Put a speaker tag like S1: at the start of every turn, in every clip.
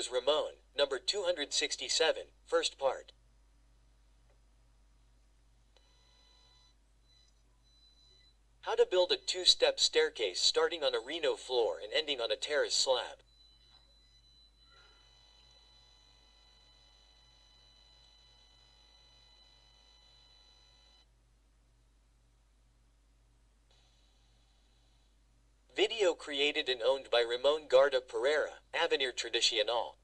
S1: Videos Ramon, number 267, first part. How to build a two-step staircase starting on a Reno floor and ending on a terrace slab. Video created and owned by Ramon Garda Pereira, Avenir Tradicional.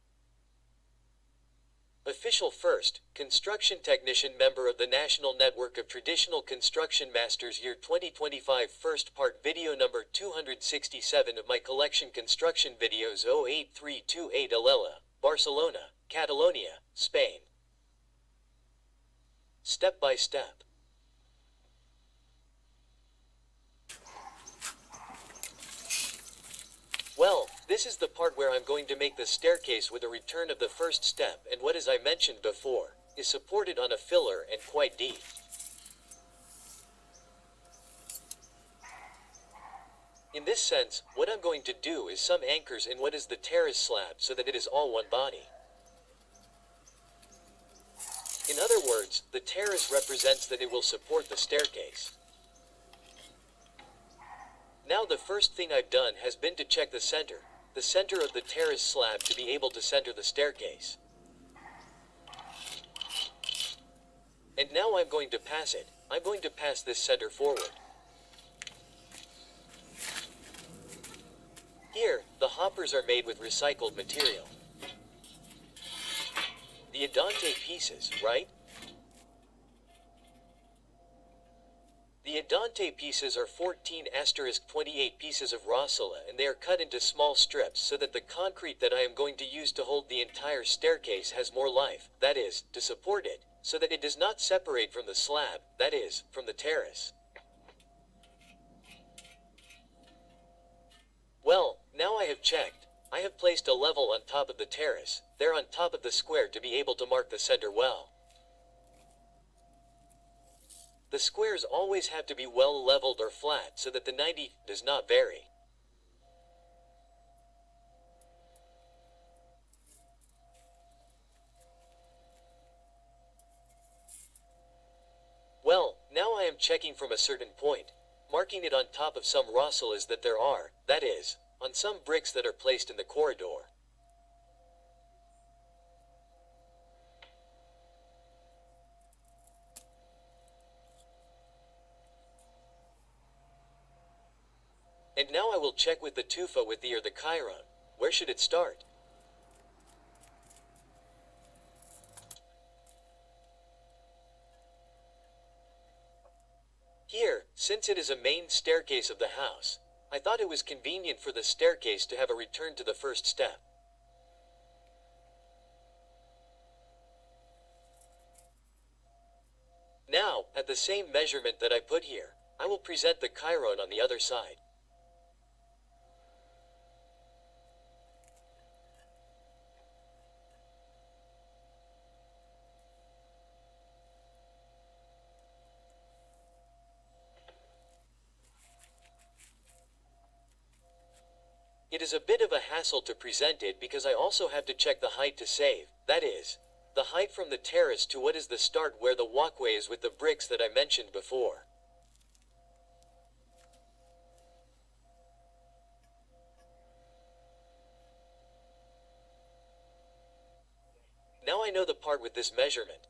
S1: Official first, construction technician, member of the National Network of Traditional Construction Masters, year 2025, first part, video number 267 of my collection, Construction Videos 08328, Alela, Barcelona, Catalonia, Spain. Step by step. Well, this is the part where I'm going to make the staircase with a return of the first step, and what, as I mentioned before, is supported on a filler and quite deep. In this sense, what I'm going to do is some anchors in what is the terrace slab so that it is all one body. In other words, the terrace represents that it will support the staircase. Now the first thing I've done has been to check the center of the terrace slab, to be able to center the staircase. And now I'm going to pass it. I'm going to pass this center forward. Here, the hoppers are made with recycled material. The Adante pieces, right? The Adante pieces are 14*28 pieces of Rossula, and they are cut into small strips so that the concrete that I am going to use to hold the entire staircase has more life, that is, to support it, so that it does not separate from the slab, that is, from the terrace. Well, now I have checked. I have placed a level on top of the terrace, there on top of the square, to be able to mark the center well. The squares always have to be well leveled or flat so that the 90 does not vary. Well, now I am checking from a certain point, marking it on top of some rossellas that there are, that is, on some bricks that are placed in the corridor. And now I will check with the tufa with the or the chiron. Where should it start? Here, since it is a main staircase of the house, I thought it was convenient for the staircase to have a return to the first step. Now, at the same measurement that I put here, I will present the chiron on the other side. It is a bit of a hassle to present it because I also have to check the height to save, that is, the height from the terrace to what is the start where the walkway is with the bricks that I mentioned before. Now I know the part with this measurement.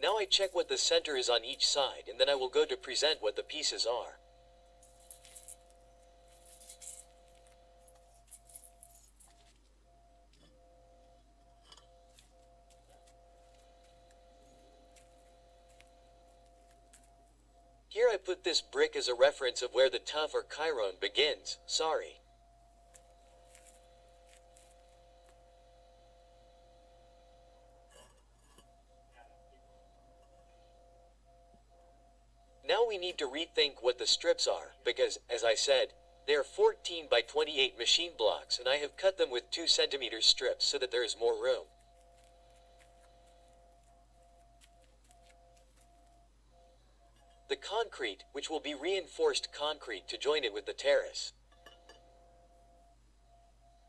S1: Now I check what the center is on each side, and then I will go to present what the pieces are. Here I put this brick as a reference of where the tuff or chiron begins, sorry. Now we need to rethink what the strips are, because, as I said, they are 14 by 28 machine blocks, and I have cut them with 2 cm strips so that there is more room. the concrete, which will be reinforced concrete to join it with the terrace.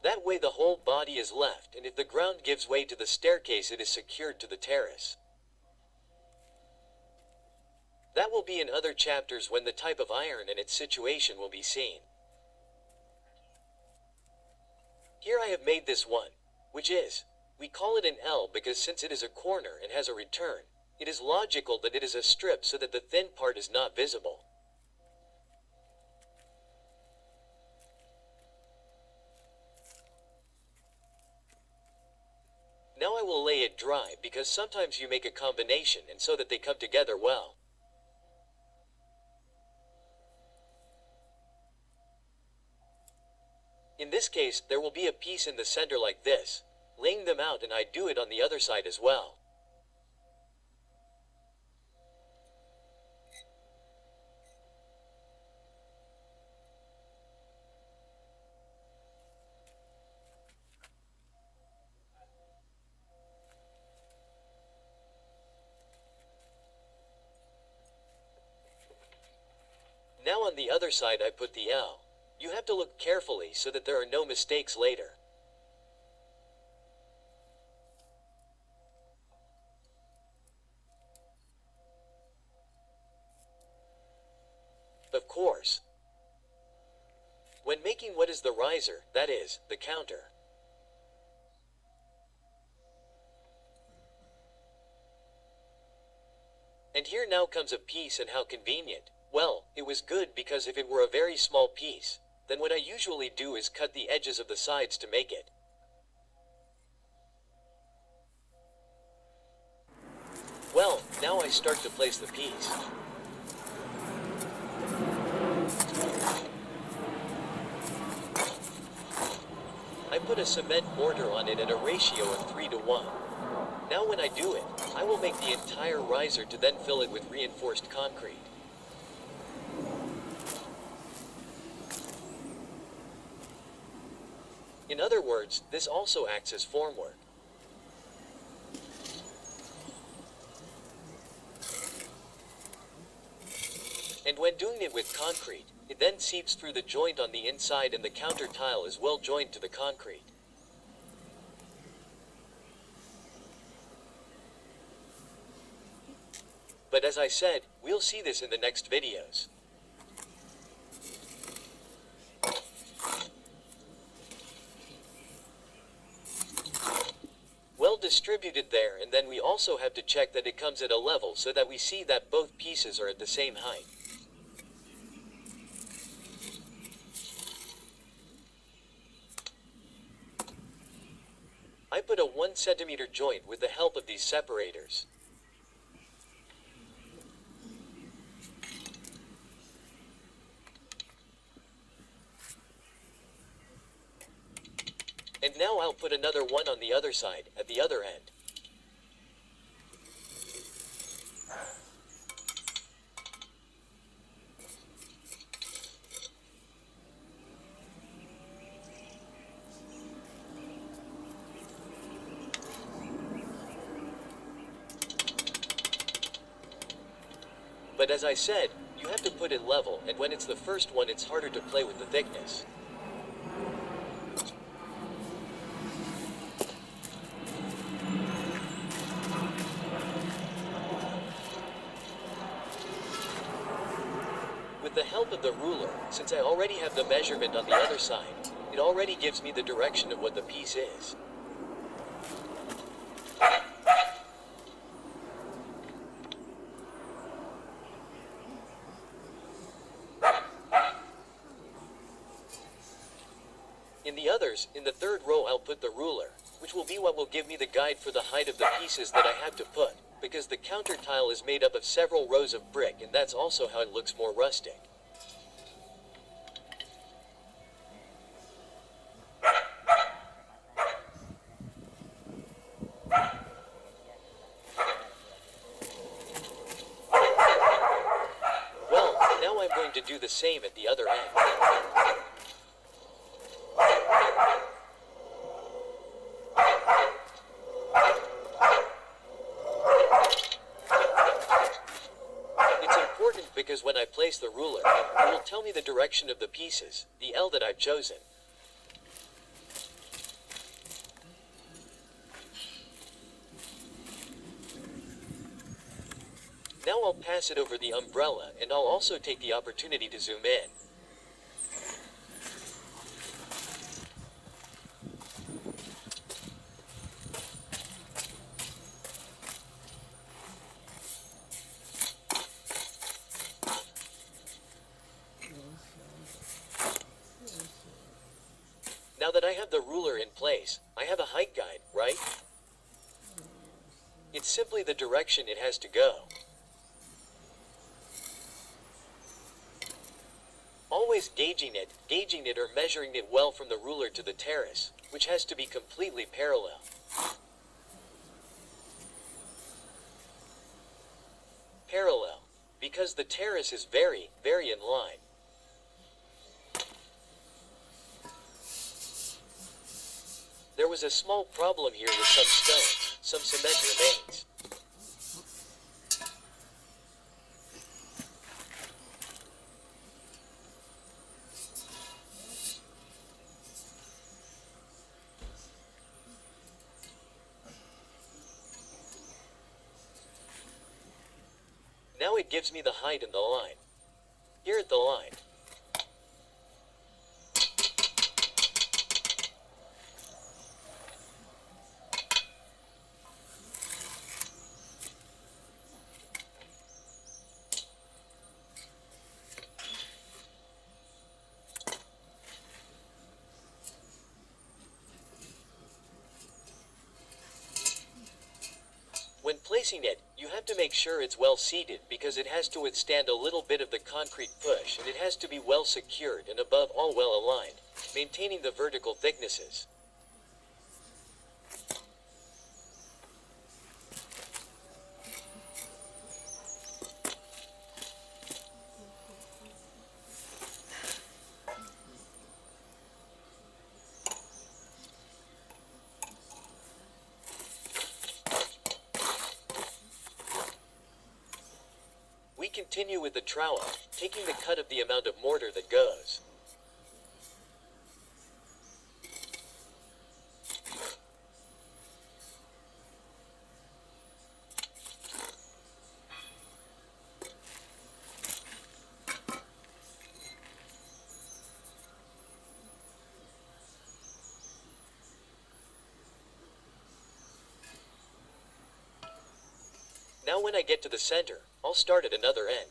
S1: That way the whole body is left, and if the ground gives way to the staircase, it is secured to the terrace. That will be in other chapters when the type of iron and its situation will be seen. Here I have made this one, which is, we call it an L because since it is a corner and has a return, it is logical that it is a strip so that the thin part is not visible. Now I will lay it dry because sometimes you make a combination and so that they come together well. In this case, there will be a piece in the center like this, laying them out, and I do it on the other side as well. Now on the other side I put the L. You have to look carefully so that there are no mistakes later. Of course, when making what is the riser, that is, the counter. And here now comes a piece, and how convenient. Well, it was good because if it were a very small piece, then what I usually do is cut the edges of the sides to make it. Well, now I start to place the piece. I put a cement mortar on it at a ratio of 3:1. Now when I do it, I will make the entire riser to then fill it with reinforced concrete. In other words, this also acts as formwork. And when doing it with concrete, it then seeps through the joint on the inside and the counter tile is well joined to the concrete. But as I said, we'll see this in the next videos. Well distributed there, and then we also have to check that it comes at a level so that we see that both pieces are at the same height. I put a 1 centimeter joint with the help of these separators. And now I'll put another one on the other side, at the other end. But as I said, you have to put it level, and when it's the first one it's harder to play with the thickness. With the help of the ruler, since I already have the measurement on the other side, it already gives me the direction of what the piece is. In the others, in the third row I'll put the ruler, which will be what will give me the guide for the height of the pieces that I have to put, because the counter tile is made up of several rows of brick, and that's also how it looks more rustic. Well, now I'm going to do the same at the other end. because when I place the ruler, it will tell me the direction of the pieces, the L that I've chosen. Now I'll pass it over the umbrella, and I'll also take the opportunity to zoom in. Now that I have the ruler in place, I have a height guide, right? It's simply the direction it has to go. Always gauging it or measuring it well from the ruler to the terrace, which has to be completely parallel. Parallel, because the terrace is very, very in line. There was a small problem here with some stones, some cement remains. Now it gives me the height and the line. Here at the line. When placing it, you have to make sure it's well seated because it has to withstand a little bit of the concrete push and it has to be well secured and above all well aligned, maintaining the vertical thicknesses. We continue with the trowel, taking the cut of the amount of mortar that goes. Now when I get to the center, I'll start at another end.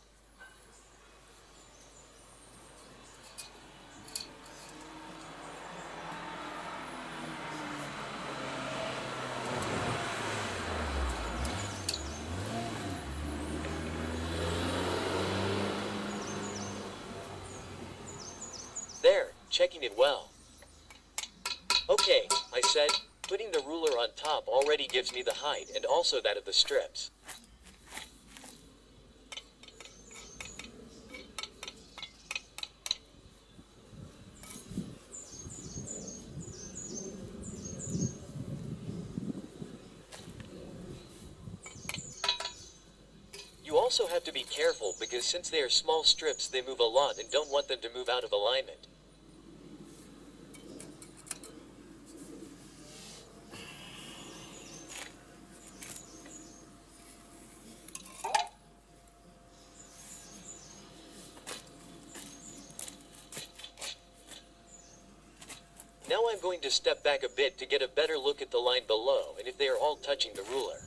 S1: There, checking it well. Okay, I said, putting the ruler on top already gives me the height and also that of the strips. You also have to be careful because since they are small strips they move a lot and don't want them to move out of alignment. Now I'm going to step back a bit to get a better look at the line below and if they are all touching the ruler.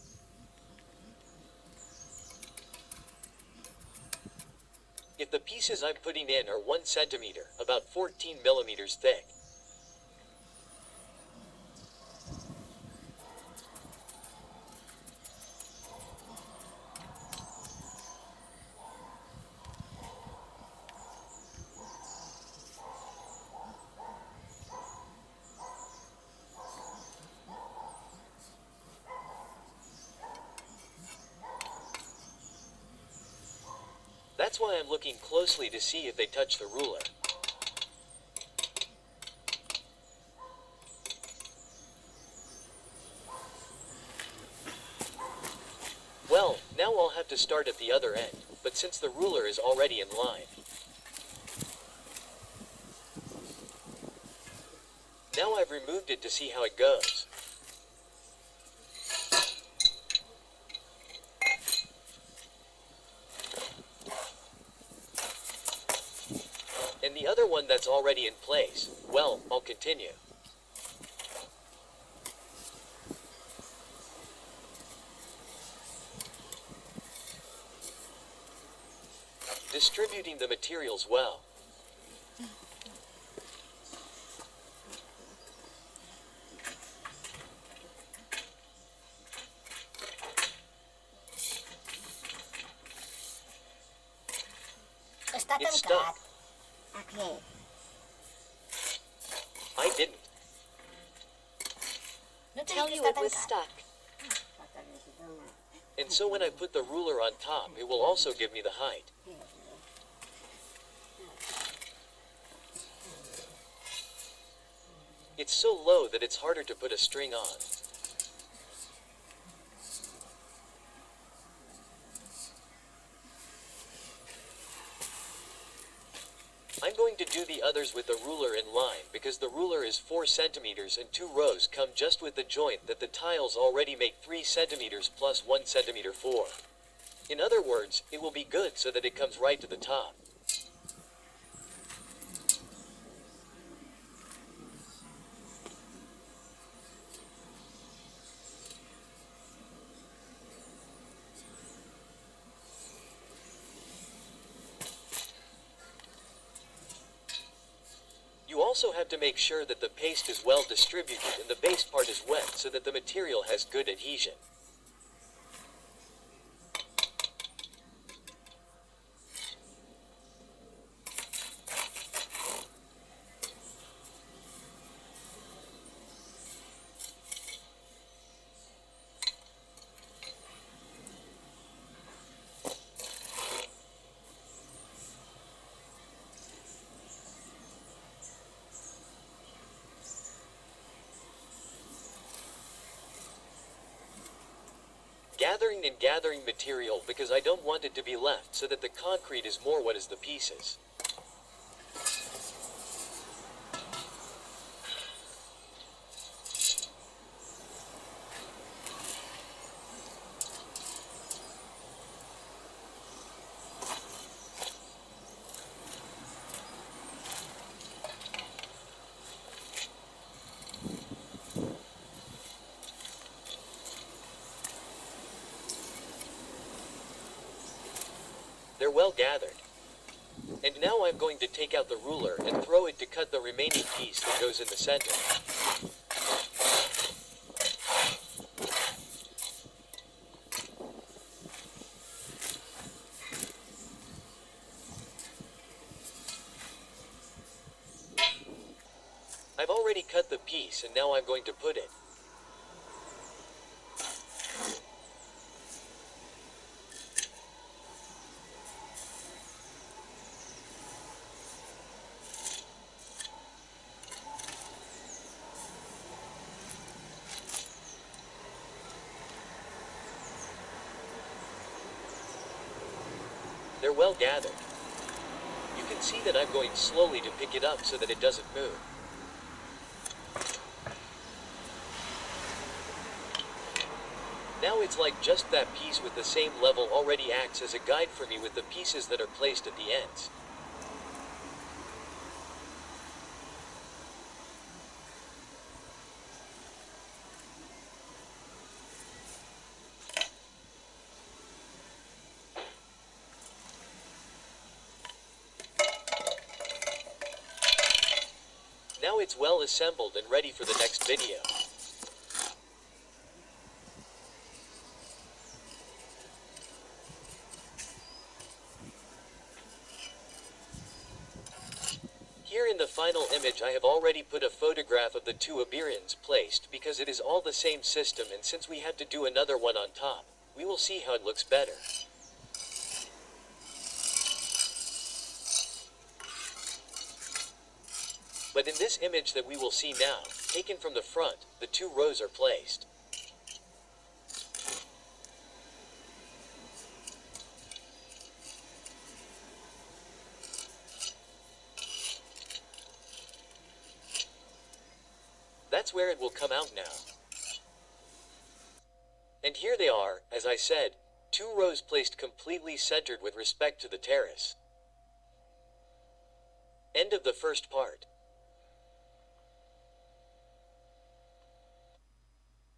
S1: If the pieces I'm putting in are 1 centimeter, about 14 millimeters thick. That's why I'm looking closely to see if they touch the ruler. Well, now I'll have to start at the other end. but since the ruler is already in line. Now I've removed it to see how it goes. And the other one that's already in place, well, I'll continue. Distributing the materials well.
S2: Està
S1: It's
S2: tancat.
S1: stuck.
S2: Aquí.
S1: I didn't.
S2: No t'he
S3: Tell
S2: dit
S3: you
S2: que
S3: it
S2: està
S3: was
S2: tancat.
S3: stuck.
S1: And so when I put the ruler on top, it will also give me the height. It's so low that it's harder to put a string on. I'm going to do the others with the ruler in line because the ruler is 4 centimeters and 2 rows come just with the joint that the tiles already make 3 centimeters plus 1 centimeter 4. In other words, it will be good so that it comes right to the top. You also have to make sure that the paste is well distributed and the base part is wet so that the material has good adhesion. Gathering material because I don't want it to be left so that the concrete is more what is the pieces. They're well gathered. And now I'm going to take out the ruler and throw it to cut the remaining piece that goes in the center. I've already cut the piece and now I'm going to put it. They're well gathered. You can see that I'm going slowly to pick it up so that it doesn't move. Now it's like just that piece with the same level already acts as a guide for me with the pieces that are placed at the ends. Now it's well assembled and ready for the next video. Here in the final image I have already put a photograph of the two Iberians placed because it is all the same system, and since we had to do another one on top, we will see how it looks better. But in this image that we will see now, taken from the front, the two rows are placed. That's where it will come out now. And here they are, as I said, 2 rows placed completely centered with respect to the terrace. End of the first part.